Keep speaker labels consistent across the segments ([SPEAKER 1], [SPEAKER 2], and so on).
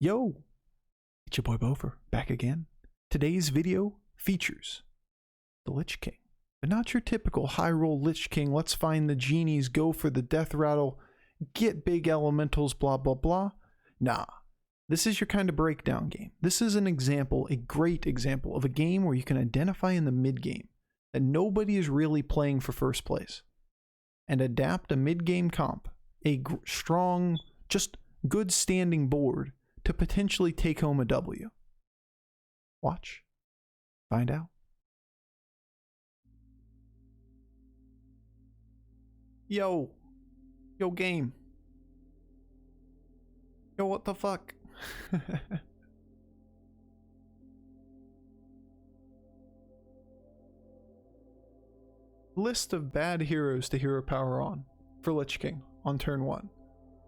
[SPEAKER 1] Yo, it's your boy Bofer, back again. Today's video features the Lich King, but not your typical high roll Lich King. Let's find the genies, go for the death rattle, get big elementals, blah blah blah. Nah, this is your kind of breakdown game. This is an example, a great example of a game where you can identify in the mid game that nobody is really playing for first place, and adapt a mid game comp, a strong, just good standing board to potentially take home a W. Watch. Find out. Yo. Yo, game. Yo, what the fuck? List of bad heroes to hero power on for Lich King on turn 1.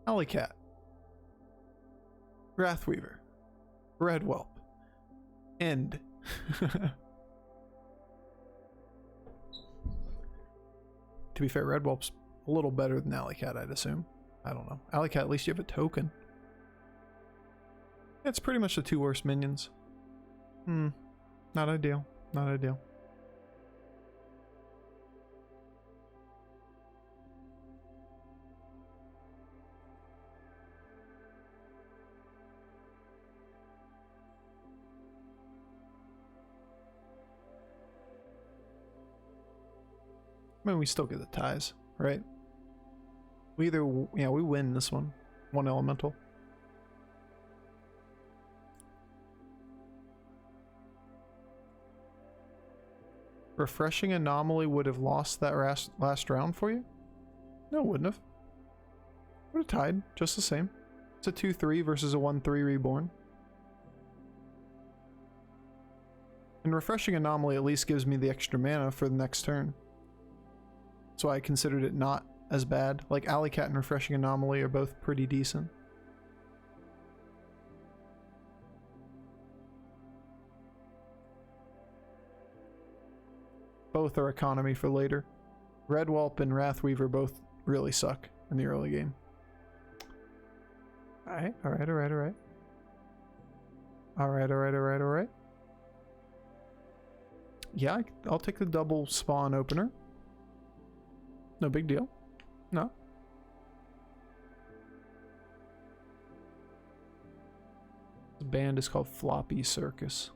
[SPEAKER 1] Alleycat. Wrathweaver, Red Whelp, End. To be fair, Red Whelp's a little better than Alleycat, I'd assume. I don't know. Alleycat, at least you have a token. It's pretty much the two worst minions. Not ideal. Not ideal. I mean, we still get the ties, right? We either, yeah, we win this one. One elemental. Refreshing Anomaly would have lost that last round for you? No, it wouldn't have. Would have tied, just the same. It's a 2-3 versus a 1-3 reborn. And Refreshing Anomaly at least gives me the extra mana for the next turn. So I considered it not as bad. Like Alleycat and Refreshing Anomaly are both pretty decent. Both are economy for later. Red Whelp and Wrathweaver both really suck in the early game. Alright, alright, alright, alright. Alright, alright, alright, alright. Yeah, I'll take the double spawn opener. No big deal. No. The band is called Floppy Circus.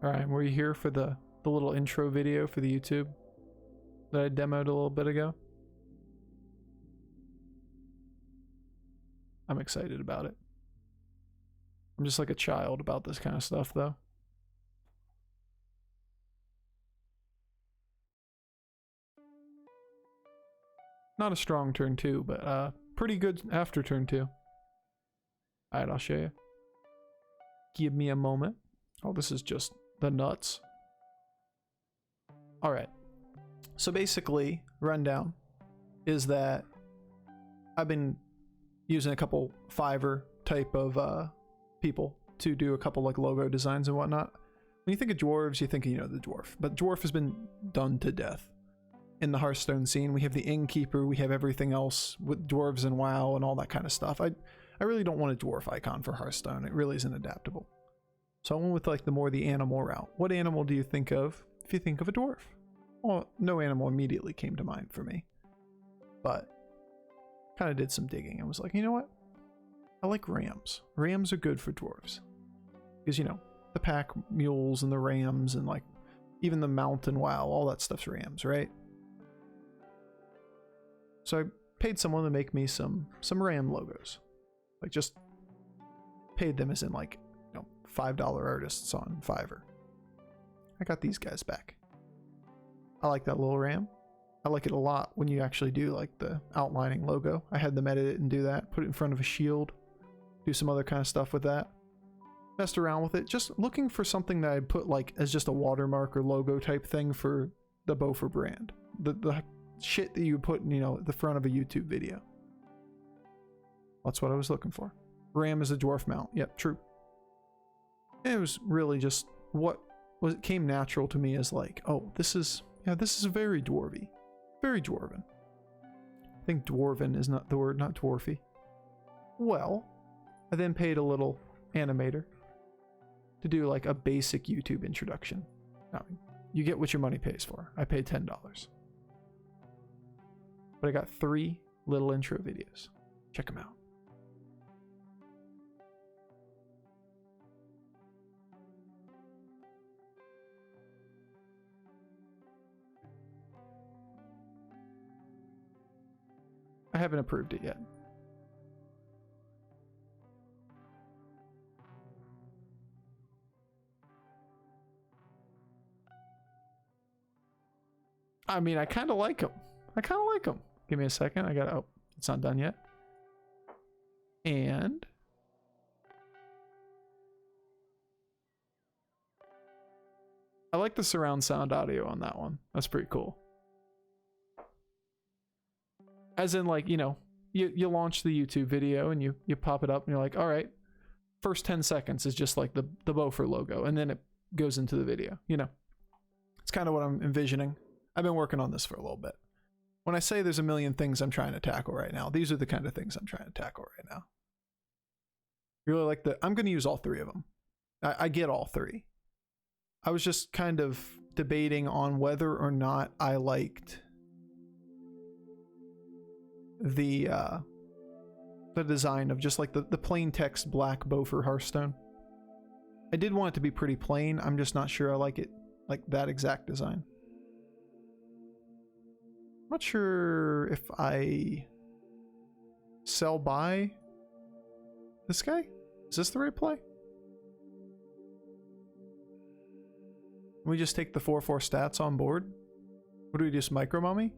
[SPEAKER 1] Alright, were you here for the little intro video for the YouTube that I demoed a little bit ago? I'm excited about it. I'm just like a child about this kind of stuff, though. Not a strong turn 2, but pretty good after turn 2. Alright, I'll show you. Give me a moment. Oh, this is just the nuts. Alright. So basically, rundown is that I've been using a couple Fiverr type of people to do a couple like logo designs and whatnot. When you think of dwarves, you think of, you know, the dwarf, but dwarf has been done to death in the Hearthstone scene. We have the innkeeper, we have everything else with dwarves and WoW and all that kind of stuff. I really don't want a dwarf icon for Hearthstone. It really isn't adaptable. So I went with like the animal route. What animal do you think of if you think of a dwarf? Well, no animal immediately came to mind for me, but kind of did some digging and was like, you know what? I like rams. Rams are good for dwarves. Because, you know, the pack mules and the rams and like even the mountain WoW, all that stuff's rams, right? So I paid someone to make me some ram logos. Like just paid them as in like, you know, $5 artists on Fiverr. I got these guys back. I like that little ram. I like it a lot when you actually do like the outlining logo. I had them edit it and do that. Put it in front of a shield. Do some other kind of stuff with that. Messed around with it. Just looking for something that I'd put like as just a watermark or logo type thing for the Bofer brand. The shit that you put in, you know, at the front of a YouTube video. That's what I was looking for. Ram is a dwarf mount. Yep, true. It was really just what was came natural to me as like, oh, this is very dwarvy, very dwarven. I think dwarven is not the word, not dwarfy. Well, I then paid a little animator to do like a basic YouTube introduction. Now, you get what your money pays for. I paid $10. But I got 3 little intro videos. Check them out. I haven't approved it yet. I mean, I kind of like them. Give me a second. Oh, it's not done yet. And I like the surround sound audio on that one. That's pretty cool. As in, like, you know, you launch the YouTube video and you pop it up and you're like, all right, first 10 seconds is just like the Beaufort logo, and then it goes into the video, you know. It's kind of what I'm envisioning. I've been working on this for a little bit. When I say there's a million things I'm trying to tackle right now, these are the kind of things I'm trying to tackle right now. Really like I'm going to use all 3 of them. I get all 3. I was just kind of debating on whether or not I liked the design of just like the plain text black Beaufort Hearthstone. I did want it to be pretty plain. I'm just not sure I like it like that exact design. I'm not sure if I sell by this guy. Is this the right play? Can we just take the 4/4 stats on board? What do we just micro mommy?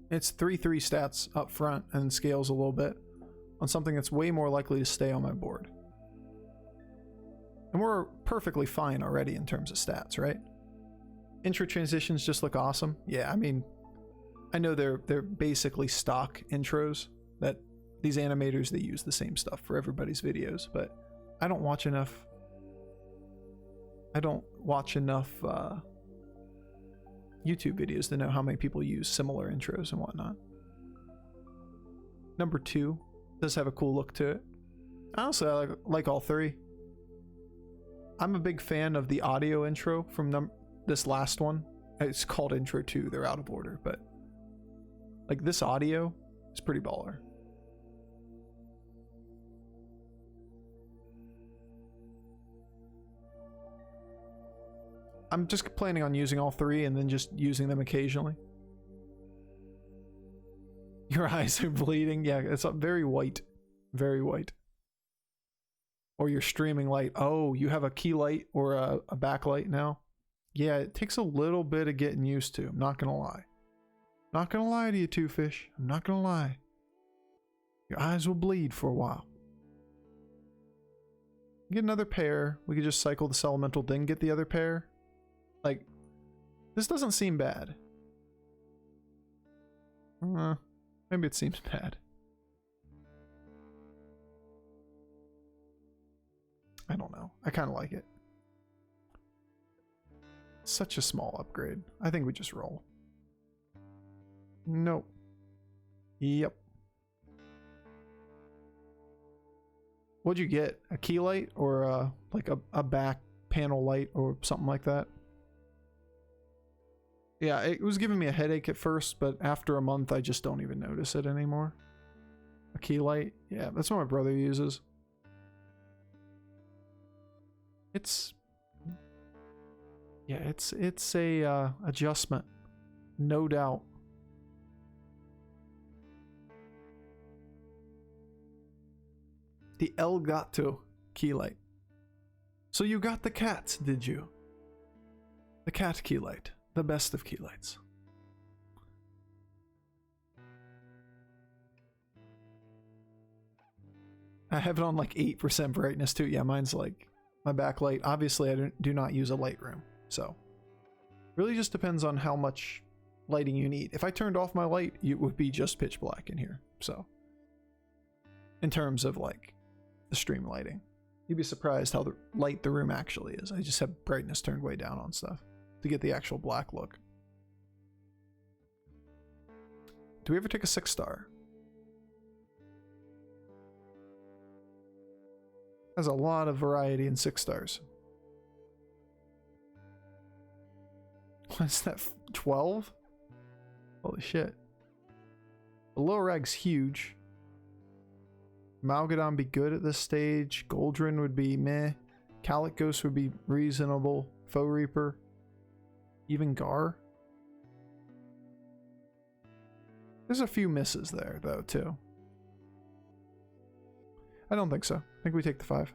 [SPEAKER 1] It's 3/3 stats up front and scales a little bit on something that's way more likely to stay on my board. And we're perfectly fine already in terms of stats, right? Intro transitions just look awesome. Yeah, I mean, I know they're basically stock intros that these animators, they use the same stuff for everybody's videos, but I don't watch enough YouTube videos to know how many people use similar intros and whatnot. Number 2 does have a cool look to it. Honestly, I like all 3. I'm a big fan of the audio intro from this last one. It's called Intro 2. They're out of order, but like this audio is pretty baller. I'm just planning on using all 3 and then just using them occasionally. Your eyes are bleeding. Yeah, it's very white. Very white. Or your streaming light. Oh, you have a key light or a backlight now? Yeah, it takes a little bit of getting used to. I'm not going to lie. Not going to lie to you, Two Fish. I'm not going to lie. Your eyes will bleed for a while. Get another pair. We could just cycle this elemental, then get the other pair. Like, this doesn't seem bad. Maybe it seems bad. I don't know. I kind of like it. Such a small upgrade. I think we just roll. Nope. Yep. What'd you get? A key light or like a back panel light or something like that? Yeah, it was giving me a headache at first, but after a month, I just don't even notice it anymore. A key light? Yeah, that's what my brother uses. It's a adjustment, no doubt. The Elgato key light. So you got the cat, did you? The cat key light. The best of key lights. I have it on like 8% brightness too. Yeah, mine's like my backlight. Obviously, I do not use a Lightroom, so really just depends on how much lighting you need. If I turned off my light, it would be just pitch black in here. So, in terms of like the stream lighting, You'd be surprised how light the room actually is. I just have brightness turned way down on stuff to get the actual black look. Do we ever take a 6-star? Has a lot of variety in 6 stars. What's that? 12? Holy shit. The lower rag's huge. Malgadon be good at this stage. Goldrin would be meh. Calicos would be reasonable. Foe Reaper. Even Gar. There's a few misses there, though, too. I don't think so. I think we take the 5.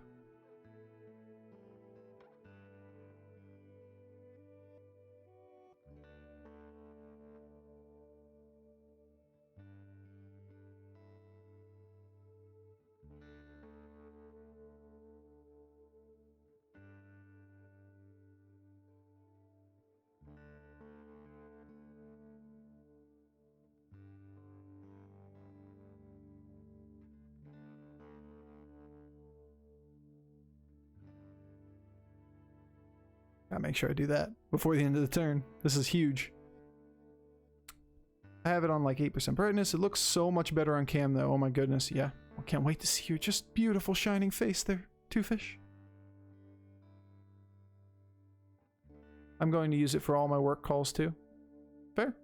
[SPEAKER 1] Gotta make sure I do that before the end of the turn. This is huge. I have it on like 8% brightness. It looks so much better on cam though. Oh my goodness, yeah. I can't wait to see your just beautiful shining face there, Two-Fish. I'm going to use it for all my work calls too. Fair.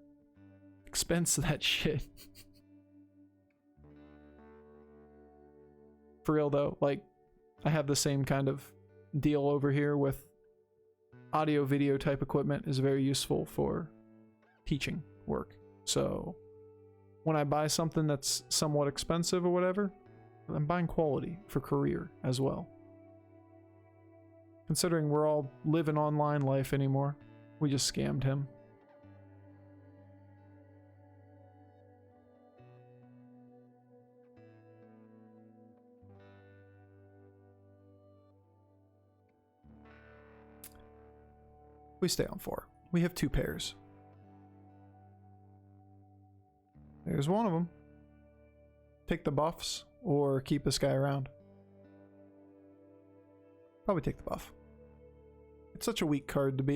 [SPEAKER 1] Expense that shit. For real though, like I have the same kind of deal over here with audio video type equipment is very useful for teaching work. So when I buy something that's somewhat expensive or whatever, I'm buying quality for career as well. Considering we're all living online life anymore, we just scammed him. We stay on 4. We have 2 pairs. There's one of them. Take the buffs or keep this guy around. Probably take the buff. It's such a weak card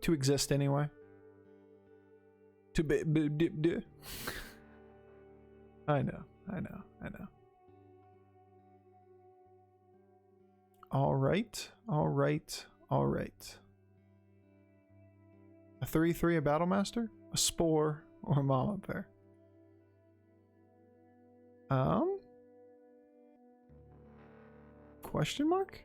[SPEAKER 1] to exist anyway. I know. All right. A 3/3, a Battle Master, a Spore, or a Mama Bear. Question mark?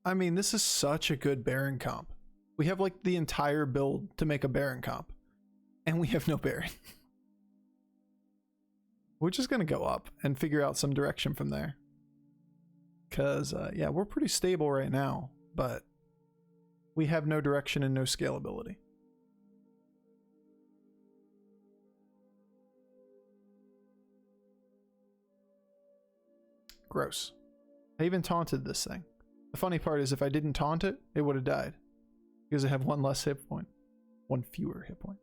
[SPEAKER 1] I mean, this is such a good Baron comp. We have like the entire build to make a Baron comp, and we have no Baron. We're just gonna go up and figure out some direction from there. Cause yeah, we're pretty stable right now, but we have no direction and no scalability. Gross. I even taunted this thing. The funny part is if I didn't taunt it, it would have died. Because I have 1 less hit point. 1 fewer hit point.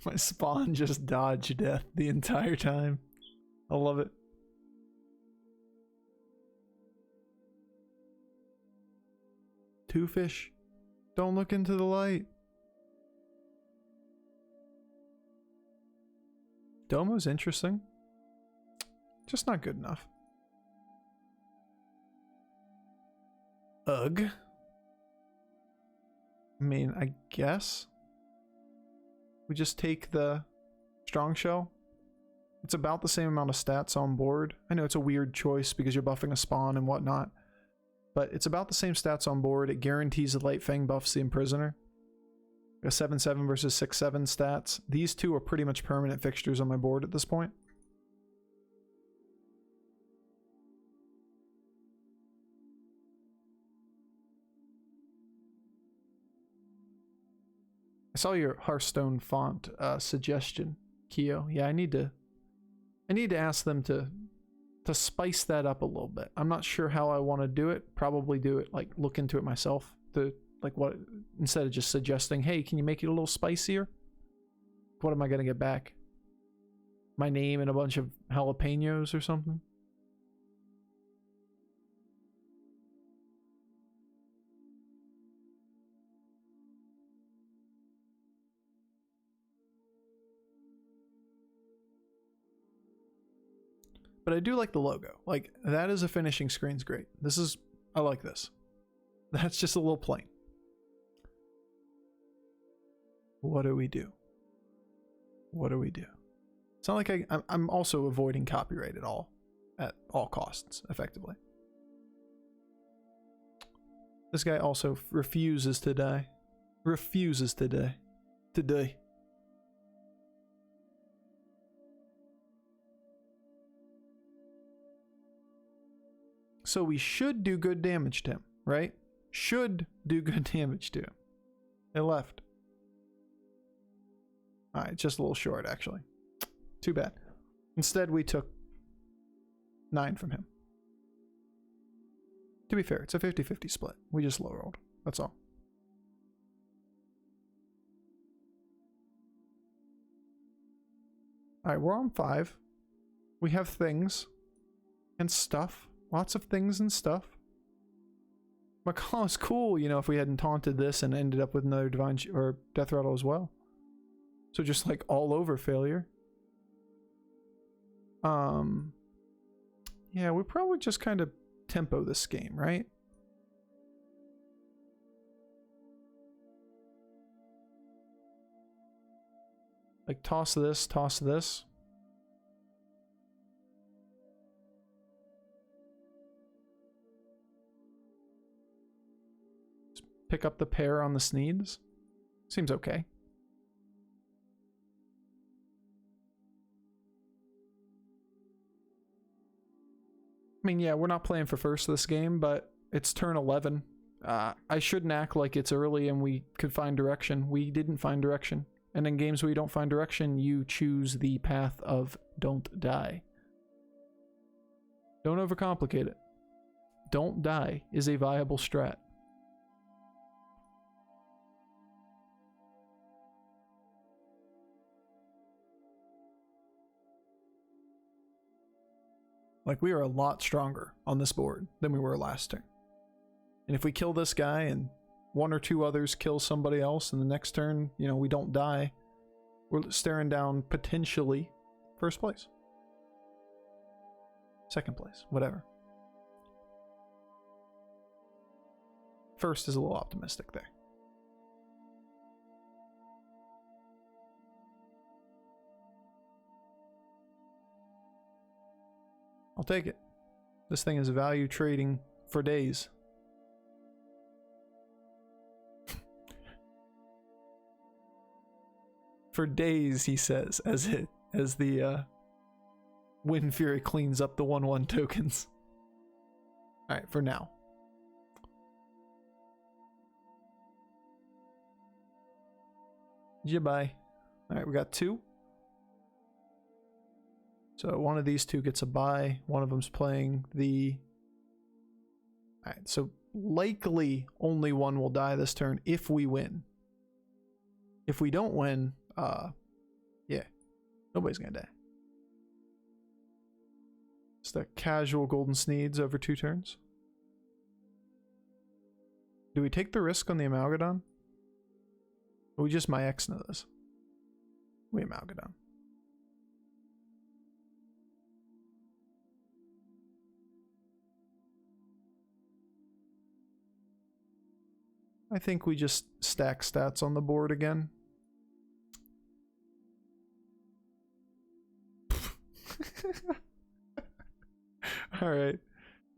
[SPEAKER 1] My spawn just dodged death the entire time. I love it. Two-Fish, don't look into the light. Domo's interesting. Just not good enough. Ugh. I mean, I guess we just take the strong shell. It's about the same amount of stats on board. I know it's a weird choice because you're buffing a spawn and whatnot, but it's about the same stats on board. It guarantees the Light Fang buffs the Imprisoner. A 7-7 versus 6-7 stats. These two are pretty much permanent fixtures on my board at this point. I saw your Hearthstone font suggestion, Keo. Yeah, I need to ask them to spice that up a little bit. I'm not sure how I want to do it. Probably do it, like, look into it myself. Like, what, instead of just suggesting, hey, can you make it a little spicier? What am I gonna get back? My name and a bunch of jalapenos or something? But I do like the logo. Like, that is a finishing screen's great. This is, I like this. That's just a little plain. What do we do? What do we do? It's not like I'm also avoiding copyright at all costs, effectively. This guy also refuses to die. Refuses to die. To die. So we should do good damage to him, right? Should do good damage to him. It left. Alright, just a little short, actually. Too bad. Instead, we took 9 from him. To be fair, it's a 50-50 split. We just low rolled. That's all. Alright, we're on 5. We have things and stuff. Lots of things and stuff. Macaw's cool, you know, if we hadn't taunted this and ended up with another Divine or Death Rattle as well. So just like all over failure. Yeah, we probably just kind of tempo this game, right? Like toss this, toss this. Just pick up the pair on the Sneeds. Seems okay. I mean, yeah, we're not playing for first this game, but it's turn 11. I shouldn't act like it's early and we could find direction. We didn't find direction. And in games where you don't find direction, you choose the path of don't die. Don't overcomplicate it. Don't die is a viable strat. Like, we are a lot stronger on this board than we were last turn. And if we kill this guy and 1 or 2 others kill somebody else, and the next turn, you know, we don't die, we're staring down potentially first place. Second place, whatever. First is a little optimistic there. I'll take it. This thing is value trading for days. For days, he says, as the Wind Fury cleans up the 1/1 tokens. Alright, for now. Goodbye. Alright, we got 2. So one of these 2 gets a bye. One of them's playing the... Alright, so likely only one will die this turn if we win. If we don't win, yeah, nobody's gonna die. Just a casual Golden Sneeds over 2 turns. Do we take the risk on the Amalgadon? Or we just my X know this? We Amalgadon. I think we just stack stats on the board again. Alright.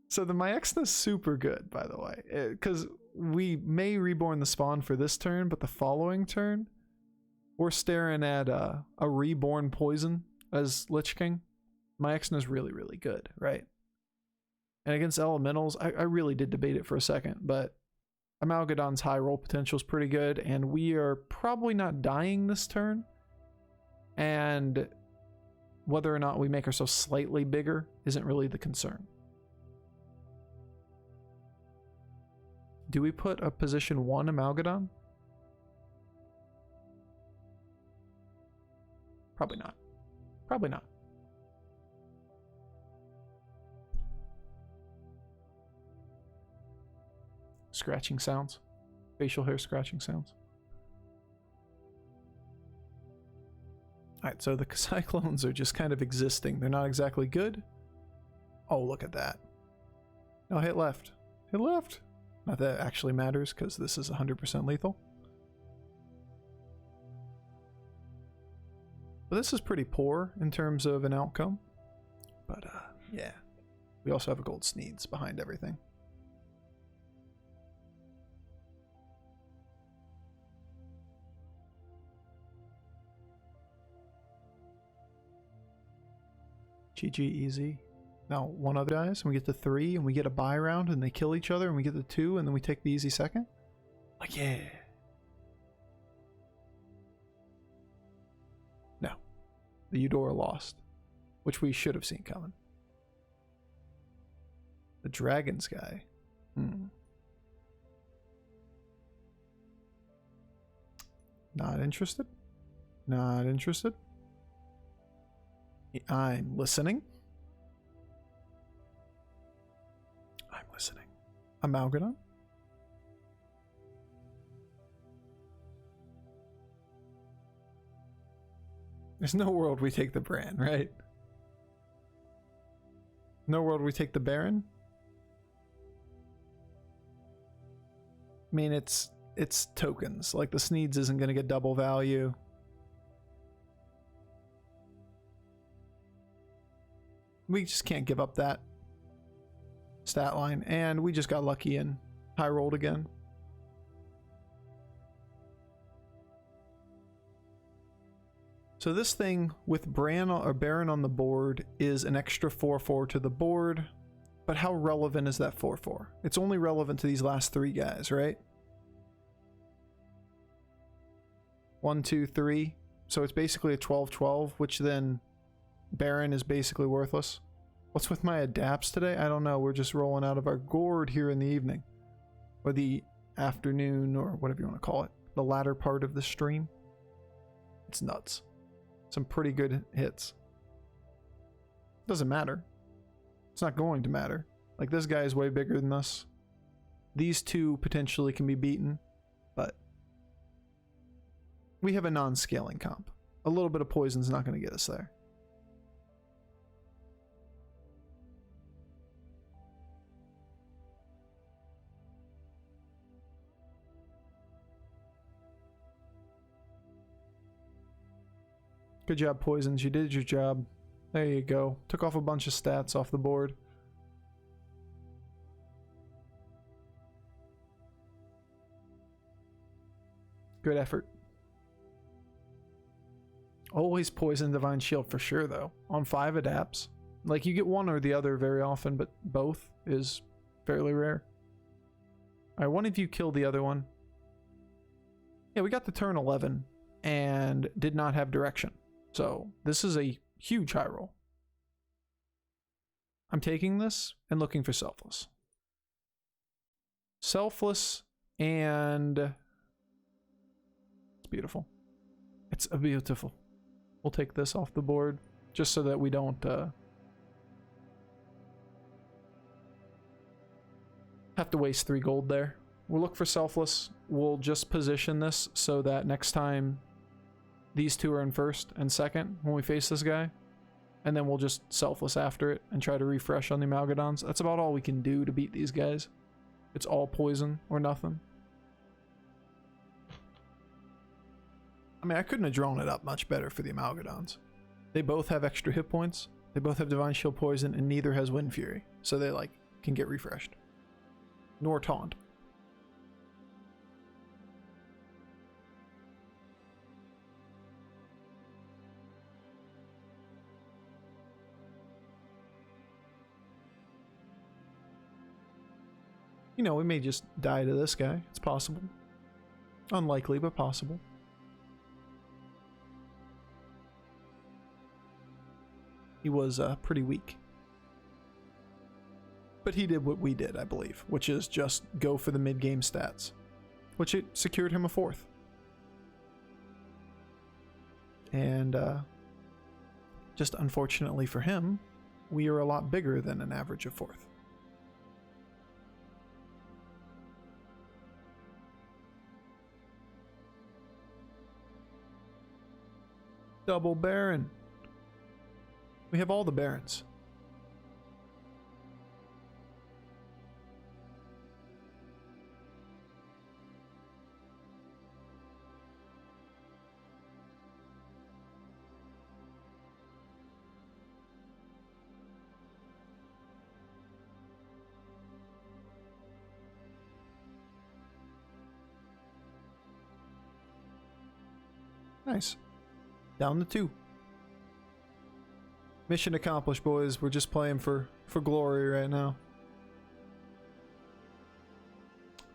[SPEAKER 1] So the Myexna's super good, by the way, because we may reborn the spawn for this turn, but the following turn, we're staring at a reborn poison as Lich King. Myexna's really, really good, right? And against elementals, I really did debate it for a second, but Amalgadon's high roll potential is pretty good, and we are probably not dying this turn. And whether or not we make ourselves slightly bigger isn't really the concern. Do we put a position 1 Amalgadon? Probably not. Probably not. Scratching sounds. Facial hair scratching sounds. Alright, so the Cyclones are just kind of existing. They're not exactly good. Oh, look at that. No, hit left. Hit left. Not that it actually matters, because this is 100% lethal. But this is pretty poor in terms of an outcome. But, yeah. We also have a gold Sneeds behind everything. GG easy. Now one other dies and we get to 3 and we get a buy round and they kill each other and we get to 2 and then we take the easy second. Like, yeah. No. The Eudora lost, which we should have seen coming. The Dragon's guy. Not interested. Not interested. I'm listening. I'm listening. Amalgadon. There's no world we take the Bran, right? No world we take the Baron. I mean, it's tokens. Like the Sneeds isn't going to get double value. We just can't give up that stat line, and we just got lucky and high rolled again. So this thing with Bran or Baron on the board is an extra 4/4 to the board, but how relevant is that 4/4? It's only relevant to these last 3 guys, right? 1, 2, 3. So it's basically a 12/12, which then Baron is basically worthless. What's with my adapts today? I don't know. We're just rolling out of our gourd here in the evening. Or the afternoon, or whatever you want to call it. The latter part of the stream. It's nuts. Some pretty good hits. Doesn't matter. It's not going to matter. Like, this guy is way bigger than us. These two potentially can be beaten, but we have a non-scaling comp. A little bit of poison's not going to get us there. Good job, Poisons. You did your job. There you go. Took off a bunch of stats off the board. Good effort. Always Poison Divine Shield for sure, though. On 5 adapts. Like, you get one or the other very often, but both is fairly rare. Alright, one of you killed the other one. Yeah, we got to turn 11 and did not have direction. So, this is a huge high roll. I'm taking this and looking for Selfless. Selfless and... It's beautiful. It's a beautiful. We'll take this off the board just so that we don't have to waste 3 gold there. We'll look for Selfless. We'll just position this so that next time these two are in first and second when we face this guy. And then we'll just Selfless after it and try to refresh on the Amalgadons. That's about all we can do to beat these guys. It's all poison or nothing. I mean, I couldn't have drawn it up much better for the Amalgadons. They both have extra hit points. They both have Divine Shield Poison, and neither has Wind Fury. So they, like, can get refreshed. Nor taunt. You know, we may just die to this guy. It's possible. Unlikely, but possible. He was pretty weak. But he did what we did, I believe, which is just go for the mid-game stats, which it secured him a 4th. And just unfortunately for him, we are a lot bigger than an average of 4th. Double Baron. We have all the Barons. Nice. Down to 2. Mission accomplished, boys. We're just playing for glory right now.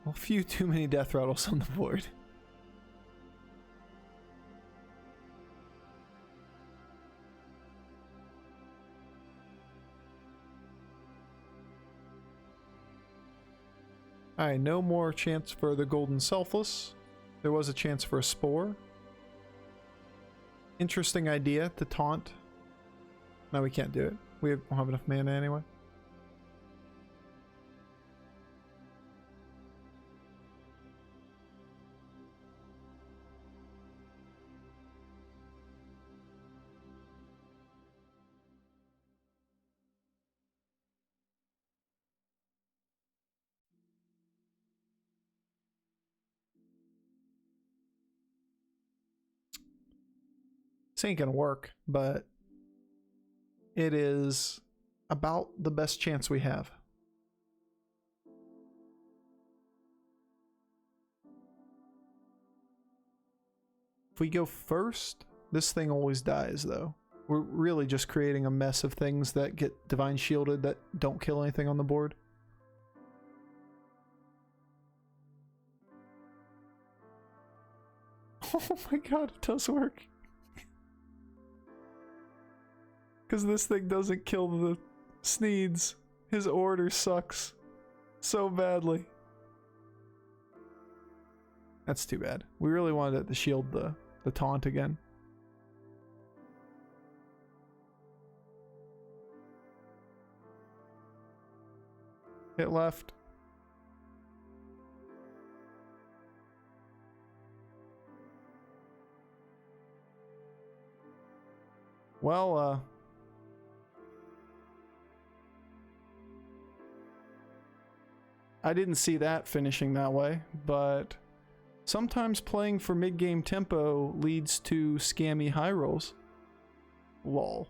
[SPEAKER 1] A few too many death rattles on the board. Alright, no more chance for the Golden Selfless. There was a chance for a Spore. Interesting idea to taunt. No, we can't do it. We don't have enough mana anyway. This ain't gonna work, but it is about the best chance we have. If we go first, this thing always dies though. We're really just creating a mess of things that get divine shielded that don't kill anything on the board. Oh my god, it does work. Because this thing doesn't kill the Sneeds. His order sucks so badly. That's too bad. We really wanted it to shield the taunt again. Hit left. Well, I didn't see that finishing that way, but sometimes playing for mid-game tempo leads to scammy high rolls. Lol.